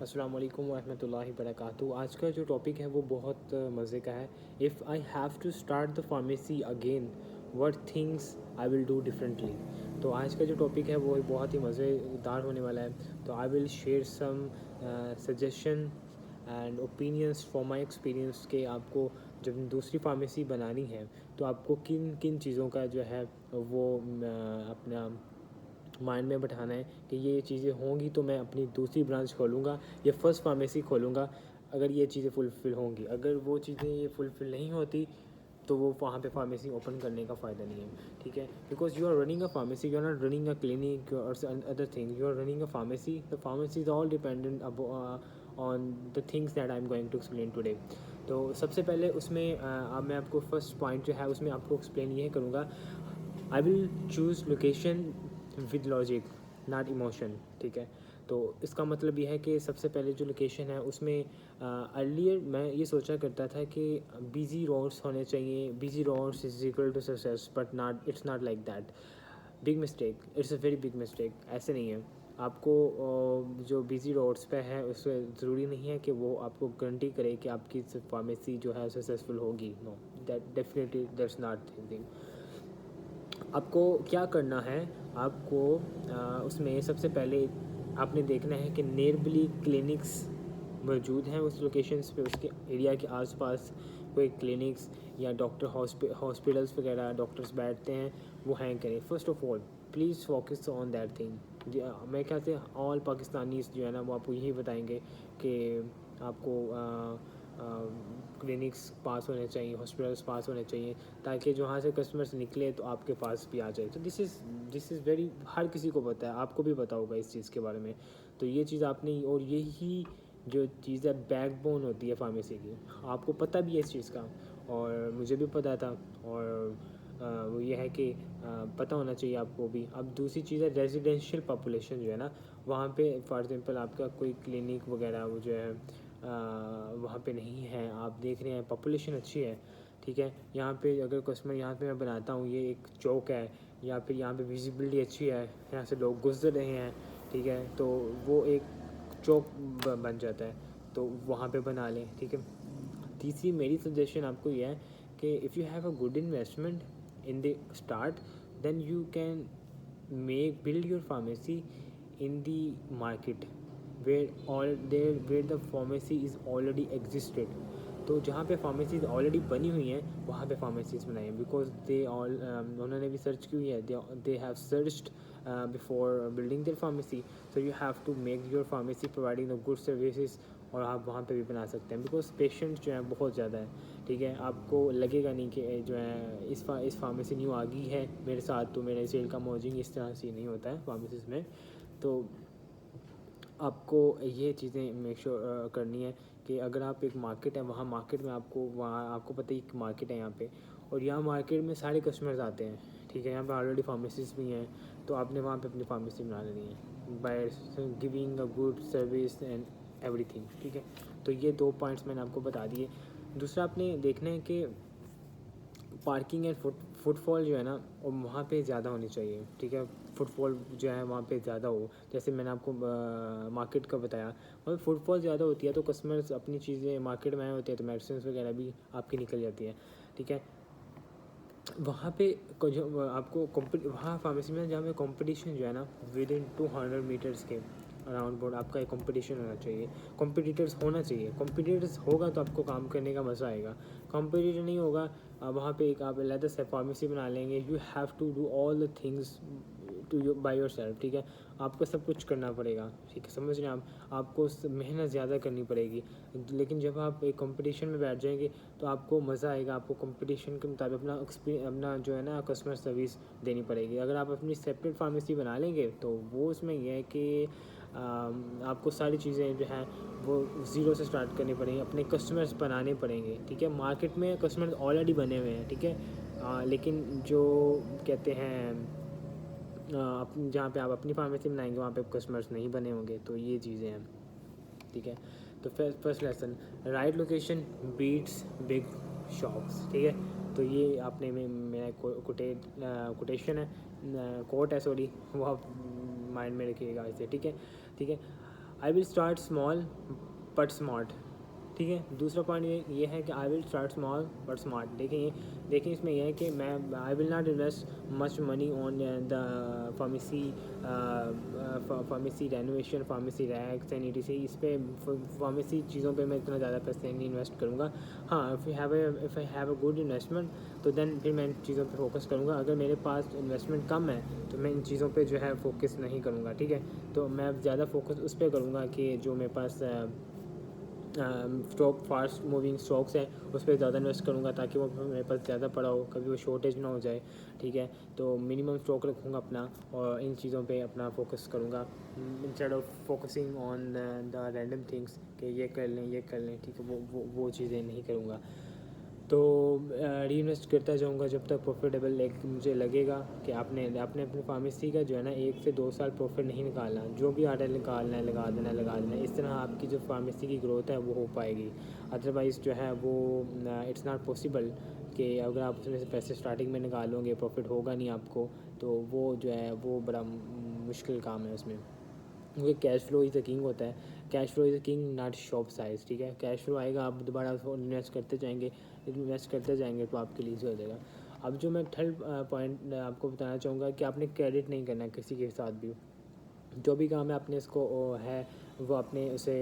अस्सलाम वालेकुम वरहमतुल्लाहि वबरकातुहू। आज का जो टॉपिक है वो बहुत मज़े का है। If I have to start the pharmacy again what things I will do differently. तो आज का जो टॉपिक है वो बहुत ही मज़ेदार होने वाला है। तो I will share some suggestion and opinions from my experience के आपको जब दूसरी फार्मेसी बनानी है तो आपको किन किन चीज़ों का जो है वो अपना माइंड में बैठाना है कि ये चीज़ें होंगी तो मैं अपनी दूसरी ब्रांच खोलूँगा या फर्स्ट फार्मेसी खोलूँगा अगर ये चीज़ें फुलफ़िल होंगी। अगर वो चीज़ें ये फुलफ़िल नहीं होती तो वो वहाँ पे फार्मेसी ओपन करने का फ़ायदा नहीं है, ठीक है। Because you are running a pharmacy, you are not running a clinic और other thing, you are running a pharmacy. The pharmacy is all dependent on the things that I am going to explain today. तो सबसे पहले उसमें अब मैं आपको first point जो है उसमें आपको एक्सप्लेन ये करूँगा। I will choose location with logic not emotion, ठीक है। तो इसका मतलब यह है कि सबसे पहले जो लोकेशन है उसमें अर्लियर मैं ये सोचा करता था कि बिजी रोड्स होने चाहिए, busy roads is equal to success, but not, it's not like that. Big mistake, it's a very big mistake. ऐसे नहीं है। आपको जो बिजी रोड्स पे है उससे ज़रूरी नहीं है कि वो आपको गारंटी करे कि आपकी फार्मेसी जो है सक्सेसफुल होगी। No, that definitely that's not thinking. आपको क्या करना है, आपको उसमें सबसे पहले आपने देखना है कि नियरली क्लिनिक्स मौजूद हैं उस लोकेशंस पे, उसके एरिया के आसपास कोई क्लिनिक्स या डॉक्टर हॉस्पिटल्स वगैरह डॉक्टर्स बैठते हैं वो हैं करें। First of all please focus on that thing. मैं कहते हैं ऑल पाकिस्तानीज जो है ना वो आपको यही बताएंगे कि आपको क्लिनिक्स पास होने चाहिए, हॉस्पिटल्स पास होने चाहिए, ताकि जो वहाँ से कस्टमर्स निकले तो आपके पास भी आ जाए। तो दिस इज़ वेरी, हर किसी को पता है, आपको भी पता होगा इस चीज़ के बारे में। तो ये चीज़ आपने, और यही जो चीज़ है बैकबोन होती है फार्मेसी की, आपको पता भी है इस चीज़ का और मुझे भी पता था। और वो ये है कि पता होना चाहिए आपको भी। अब दूसरी चीज़ है रेजिडेंशियल पॉपुलेशन जो है ना, वहाँ पे फॉर एग्ज़ाम्पल आपका कोई क्लिनिक वगैरह वो जो है वहाँ पे नहीं है। आप देख रहे हैं पॉपुलेशन अच्छी है, ठीक है। यहाँ पे अगर कस्टमर, यहाँ पे मैं बनाता हूँ, ये एक चौक है या फिर यहाँ पे विजिबिलिटी अच्छी है, यहाँ से लोग गुजर रहे हैं, ठीक है, तो वो एक चौक बन जाता है, तो वहाँ पे बना लें, ठीक है। तीसरी मेरी सजेशन आपको ये है कि if you have a good investment in the start then you can build your pharmacy in the market where the pharmacy is already existed। तो जहाँ पे फार्मेसीज ऑलरेडी बनी हुई हैं वहाँ पे फार्मेसीज बनाएं, बिकॉज दे ऑल उन्होंने भी सर्च की हुई है, they have searched before building their pharmacy. So you have to make your pharmacy providing the good services, और आप वहाँ पे भी बना सकते हैं। बिकॉज पेशेंट जो है बहुत ज़्यादा है, ठीक है। आपको लगेगा नहीं कि जो है इस फार्मेसी न्यू आ गई है मेरे साथ तो मेरे सेल कम हो जाएंगी, इस तरह से नहीं होता है फार्मेसीज में। तो आपको ये चीज़ें मेक श्योर करनी है कि अगर आप एक मार्केट है, वहाँ मार्केट में आपको, वहाँ आपको पता ही एक मार्केट है यहाँ पे, और यहाँ मार्केट में सारे कस्टमर्स आते हैं, ठीक है। यहाँ पे ऑलरेडी फार्मेसीज भी हैं, तो आपने वहाँ पे अपनी फार्मेसी बना लेनी है by giving a good service and everything, ठीक है। तो ये 2 पॉइंट्स मैंने आपको बता दिए। दूसरा आपने देखना है कि पार्किंग एंड फुटफॉल जो है ना वो वहाँ पे ज़्यादा होनी चाहिए, ठीक है। फुटफॉल जो है वहाँ पे ज़्यादा हो, जैसे मैंने आपको मार्केट का बताया, वहाँ पे फुटफॉल ज़्यादा होती है तो कस्टमर्स अपनी चीज़ें मार्केट में आए होते हैं, तो मेडिसिन वगैरह भी आपकी निकल जाती है, ठीक है। वहाँ पे जो आपको वहाँ फार्मेसी में जहाँ पे कंपटीशन जो है ना विद इन 200 मीटर्स के अराउंड बोर्ड आपका एक कंपटीशन होना चाहिए, कॉम्पिटिटर्स होना चाहिए। कॉम्पिटिटर्स होगा तो आपको काम करने का मज़ा आएगा। कॉम्पिटिटर नहीं होगा, वहाँ पे एक आप अलग से फार्मेसी बना लेंगे। You have to do all the things to you by yourself, ठीक है। आपको सब कुछ करना पड़ेगा, ठीक है, समझ रहे हैं आप। आपको मेहनत ज़्यादा करनी पड़ेगी, लेकिन जब आप एक कंपटीशन में बैठ जाएंगे तो आपको मज़ा आएगा। आपको कंपटीशन के मुताबिक अपना जो है ना कस्टमर सर्विस देनी पड़ेगी। अगर आप अपनी सेपरेट फार्मेसी बना लेंगे तो वो उसमें यह है कि आपको सारी चीज़ें जो हैं वो ज़ीरो से स्टार्ट करनी पड़ेंगी, अपने कस्टमर्स बनाने पड़ेंगे, ठीक है। मार्केट में कस्टमर्स ऑलरेडी बने हुए हैं, ठीक है। लेकिन जो कहते हैं जहाँ पे आप अपनी फार्मेसी बनाएंगे वहाँ पे कस्टमर्स नहीं बने होंगे, तो ये चीज़ें हैं, ठीक है। तो first lesson, right location beats big shops, ठीक है। तो ये आपने मेरा कोटेशन है, कोट है सॉरी, वो आप माइंड में रखिएगा इसे, ठीक है, ठीक है। I will start small but smart, ठीक है। दूसरा पॉइंट ये है कि I will start small but smart. देखिए इसमें यह है कि मैं I will not invest much money on the pharmacy renovation, pharmacy racks and ETC। इस पर फार्मेसी चीज़ों पे मैं इतना ज़्यादा पैसे नहीं इन्वेस्ट करूँगा। हाँ, if I have a good investment तो देन फिर मैं इन चीज़ों पे फोकस करूँगा। अगर मेरे पास इन्वेस्टमेंट कम है तो मैं इन चीज़ों पे जो है फोकस नहीं करूँगा, ठीक है। तो मैं ज़्यादा फोकस उस पर करूँगा कि जो मेरे पास स्टॉक फास्ट मूविंग स्टॉक्स हैं उस पर ज़्यादा इन्वेस्ट करूँगा, ताकि वो मेरे पास ज़्यादा पड़ा हो, कभी वो शॉर्टेज ना हो जाए, ठीक है। तो मिनिमम स्टॉक रखूँगा अपना और इन चीज़ों पे अपना फोकस करूँगा, instead of focusing on the random things कि ये कर लें, ठीक है। वो चीज़ें नहीं करूँगा। तो री इन्वेस्ट करता जाऊँगा जब तक प्रॉफिटेबल एक मुझे लगेगा कि आपने अपनी फार्मेसी का जो है ना 1 से 2 साल प्रॉफिट नहीं निकालना, जो भी आर्डर निकालना है लगा देना। इस तरह आपकी जो फार्मेसी की ग्रोथ है वो हो पाएगी। अदरवाइज़ जो है वो इट्स नॉट पॉसिबल कि अगर आप उसमें से पैसे स्टार्टिंग में निकालोगे प्रॉफिट होगा नहीं आपको, तो वो जो है वो बड़ा मुश्किल काम है उसमें, क्योंकि cash flow is the king होता है। Cash flow is the king not shop size, ठीक है। कैश फ्लो आएगा, आप दोबारा इन्वेस्ट करते जाएंगे तो आपके लिए ईजी हो जाएगा। अब जो मैं थर्ड पॉइंट आपको बताना चाहूँगा कि आपने क्रेडिट नहीं करना है किसी के साथ भी। जो भी काम है आपने इसको है वो आपने उसे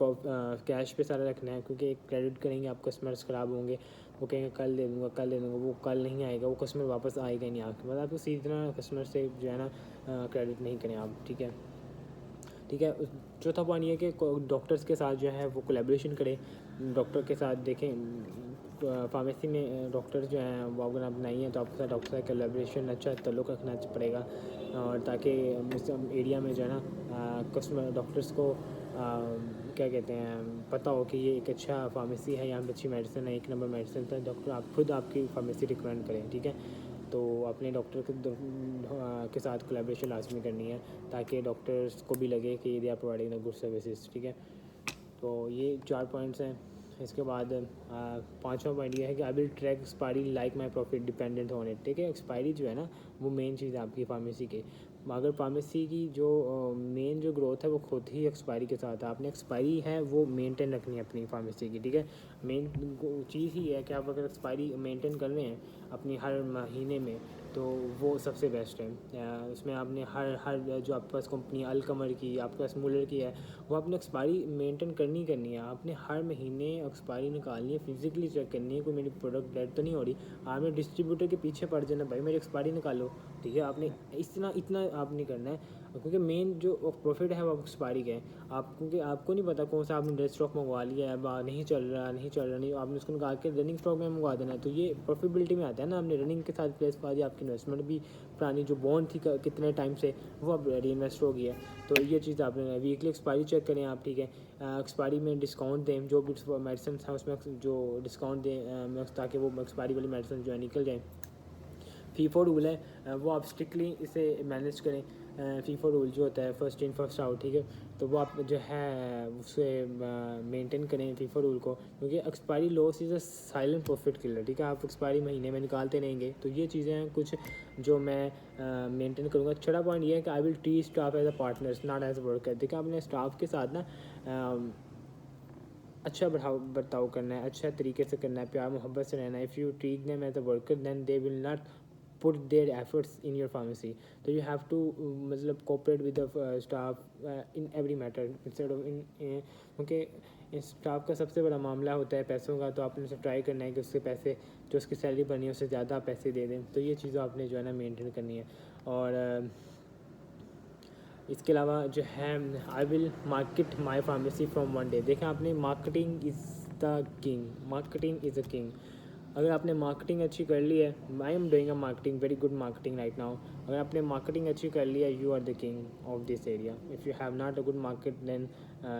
कैश पे सारा रखना है, क्योंकि क्रेडिट करेंगे आप कस्टमर्स ख़राब होंगे, वो कहेंगे कल दे दूँगा, वो कल नहीं आएगा, वो कस्टमर वापस आएगा ही नहीं आपके पास। आपको सीधी तरह कस्टमर से जो है ना क्रेडिट नहीं करें आप, ठीक है। चौथा पॉइंट ये है कि डॉक्टर्स के साथ जो है वो कोलैबोरेशन करें। डॉक्टर के साथ देखें फार्मेसी में डॉक्टर्स जो हैं वो अगर आप नहीं हैं तो आपके साथ डॉक्टर का कोलैबोरेशन अच्छा ताल्लुक़ रखना पड़ेगा, और ताकि इस एरिया में जो है ना कस्टमर डॉक्टर्स को क्या कहते हैं पता हो कि ये एक अच्छा फार्मेसी है, यहाँ पे अच्छी मेडिसिन है, 1 नंबर मेडिसिन है। डॉक्टर आप खुद आपकी फार्मेसी रिकमेंड करें, ठीक है। तो अपने डॉक्टर के साथ कोलैबोरेशन लाजमी करनी है, ताकि डॉक्टर्स को भी लगे कि they are providing the good services, ठीक है। तो ये 4 पॉइंट्स हैं। इसके बाद 5वां पॉइंट ये है कि I will track expiry like my profit dependent on it, ठीक है। एक्सपायरी जो है ना वो मेन चीज़ है आपकी फार्मेसी के। अगर फार्मेसी की जो मेन जो ग्रोथ है वो खुद ही एक्सपायरी के साथ है। आपने एक्सपायरी है वो मेंटेन रखनी है अपनी फार्मेसी की, ठीक है। मेन चीज़ ही है कि आप अगर एक्सपायरी मेंटेन कर रहे हैं अपनी हर महीने में तो वो सबसे बेस्ट है। उसमें आपने हर जो आपके पास कंपनी अल-कमर की, आपके पास मुलर की है, वो आपने एक्सपायरी मेंटेन करनी है। आपने हर महीने एक्सपायरी निकालनी है, फिजिकली चेक करनी है कोई मेरी प्रोडक्ट डेड तो नहीं हो रही। आपने डिस्ट्रीब्यूटर के पीछे पड़ जाना, भाई मेरी एक्सपायरी निकालो, ठीक है। आपने इतना आप नहीं करना है, क्योंकि मेन जो प्रॉफिट है वो एक्सपायरी का है। क्योंकि आपको नहीं पता कौन सा आपने डेड स्टॉक मंगवा लिया है, नहीं चल रहा नहीं, आपने उसको निकाल के रनिंग स्टॉक में मंगवा देना है, तो ये प्रॉफिटेबिलिटी में आता है ना। आपने रनिंग के साथ प्लेस पा दिया, आपकी इन्वेस्टमेंट भी पुरानी जो बॉन्ड थी कितने टाइम से वो अब री इन्वेस्ट हो गई है। तो ये चीज़ आपने वीकली एक्सपायरी चेक करें आप, ठीक है। एक्सपायरी में डिस्काउंट दें, जो भी मेडिसिन था उसमें जो डिस्काउंट दें, ताकि वो एक्सपायरी वाली मेडिसिन जो है निकल जाए। फीफो रूल है वो आप स्ट्रिक्टली इसे मैनेज करें। फीफो रूल जो होता है फर्स्ट इन फर्स्ट आउट, ठीक है। तो वो आप जो है उसे मेंटेन करें फीफो रूल को, क्योंकि expiry loss is a silent profit killer, ठीक है। आप एक्सपायरी महीने में निकालते रहेंगे, तो ये चीज़ें हैं कुछ जो मैं मेंटेन करूँगा। छठा पॉइंट ये है कि I will treat staff as a partners not as a worker. देखिए आपने स्टाफ के साथ ना अच्छा बर्ताव करना है, अच्छा तरीके से करना है, प्यार मोहब्बत से रहना है। If you treat them as a worker then they will not put their efforts in your pharmacy. So you have to मतलब cooperate with the staff in every matter instead of क्योंकि स्टाफ का सबसे बड़ा मामला होता है पैसों का, तो आपने उसे ट्राई करना है कि उसके पैसे जो उसकी सैलरी बनी है उससे ज़्यादा पैसे दे दें। तो ये चीज़ें आपने जो है ना मेंटेन करनी है। और इसके अलावा जो है I will market my pharmacy from one day. देखें आपने marketing is the king, marketing is a king. अगर आपने मार्केटिंग अच्छी कर ली है, I am doing a marketing very good marketing right now. अगर आपने मार्केटिंग अच्छी कर ली है you are the king of this area. If you have not a good market then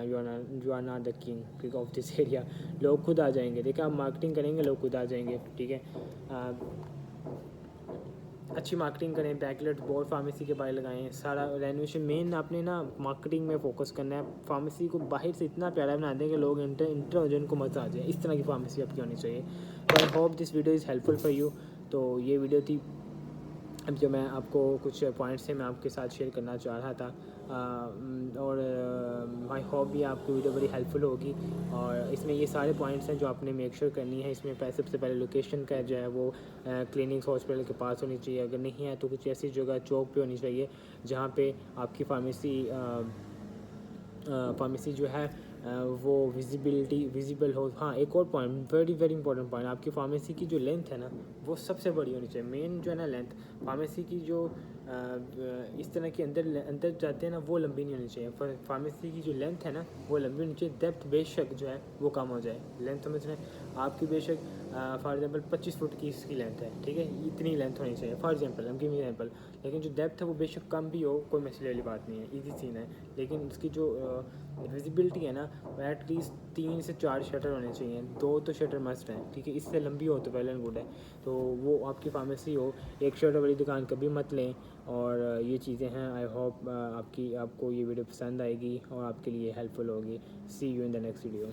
you are not the king of this area. लोग खुद आ जाएंगे, देखिए आप मार्केटिंग करेंगे लोग खुद आ जाएंगे, ठीक है। अच्छी मार्केटिंग करें, बैकलेट बोर्ड फार्मेसी के बाहर लगाएं, सारा रेनोवेशन मेन आपने ना मार्केटिंग में फोकस करना है। फार्मेसी को बाहर से इतना प्यारा बना दें कि लोग इंटर हो जाए, उनको मज़ा आ जाए। इस तरह की फार्मेसी आपकी होनी चाहिए। तो I hope this video is helpful for you. तो ये वीडियो थी अब जो मैं आपको कुछ पॉइंट्स हैं मैं आपके साथ शेयर करना चाह रहा था, और आई होप भी आपको वीडियो बड़ी हेल्पफुल होगी। और इसमें ये सारे पॉइंट्स हैं जो आपने मेक श्योर करनी है। इसमें सबसे पहले लोकेशन का जो है वो क्लिनिक्स हॉस्पिटल के पास होनी चाहिए, अगर नहीं है तो कुछ ऐसी जगह चौक पे होनी चाहिए जहाँ पे आपकी फार्मेसी जो है वो विजिबल हो। हाँ, एक और point, very very important point, आपकी फार्मेसी की जो लेंथ है ना वो सबसे बड़ी होनी चाहिए। मेन जो है ना लेंथ, फार्मेसी की जो इस तरह के अंदर जाते हैं ना वो लंबी नहीं होनी चाहिए। फार्मेसी की जो लेंथ है ना वो लंबी होनी चाहिए। डेप्थ बेशक जो है वो कम हो जाए। लेंथ समझ रहे हैं आपकी, बेशक फॉर एग्जांपल 25 फुट की इसकी लेंथ है, ठीक है, इतनी लेंथ होनी चाहिए फॉर एग्जांपल, हम गिव एग्जांपल। लेकिन जो डेप्थ है वो बेशक कम भी हो, कोई मसले वाली बात नहीं है, इजी सीन है। लेकिन उसकी जो विजिबिलिटी है ना एटलीस्ट 3 से 4 शटर होने चाहिए, 2 तो शटर मस्ट हैं, ठीक है, इससे लंबी हो तो वेल एंड गुड है। तो वो आपकी फार्मेसी हो, एक शटर वाली दुकान कभी मत लें। और ये चीज़ें हैं। आई होप आपको ये वीडियो पसंद आएगी और आपके लिए हेल्पफुल होगी। See you in the next video.